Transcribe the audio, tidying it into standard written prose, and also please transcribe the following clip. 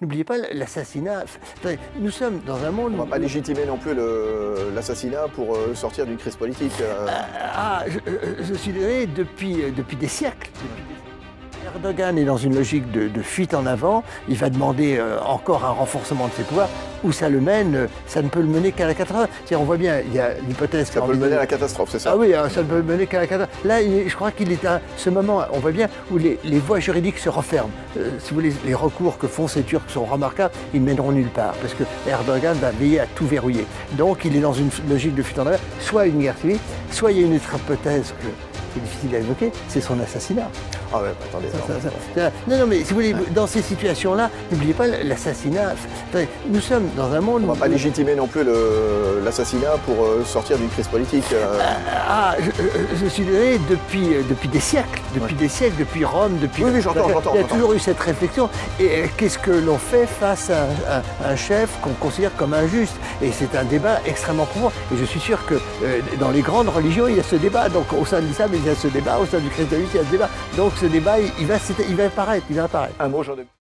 N'oubliez pas l'assassinat. Nous sommes dans un monde... On ne va pas légitimer non plus l'assassinat pour sortir d'une crise politique. Je suis désolé, depuis des siècles. Erdogan est dans une logique de fuite en avant. Il va demander encore un renforcement de ses pouvoirs. Où ça le mène, ça ne peut le mener qu'à la catastrophe. On voit bien, il y a l'hypothèse... Ça peut le mener à la catastrophe, c'est ça? Ah oui, ça ne peut le mener qu'à la catastrophe. Là, je crois qu'il est à ce moment, on voit bien, où les voies juridiques se referment. Si vous voulez, les recours que font ces Turcs sont remarquables, ils ne mèneront nulle part. Parce que Erdogan va veiller à tout verrouiller. Donc, il est dans une logique de fuite en avant. Soit une guerre civile, soit il y a une autre hypothèse qui est difficile à évoquer, c'est son assassinat. Ah ouais, attendez. Non, mais si vous voulez, dans ces situations-là, n'oubliez pas l'assassinat. Nous sommes dans un monde... On ne va pas légitimer non plus l'assassinat pour sortir d'une crise politique. Je suis désolé, depuis des siècles, depuis Rome, depuis... Oui, j'entends. Il y a toujours eu cette réflexion. Et qu'est-ce que l'on fait face à un chef qu'on considère comme injuste? Et c'est un débat extrêmement profond. Et je suis sûr que dans les grandes religions, il y a ce débat. Donc au sein de l'islam, il y a ce débat. Au sein du christianisme, il y a ce débat. Donc ce débat, il va apparaître. Un mot, Jean de...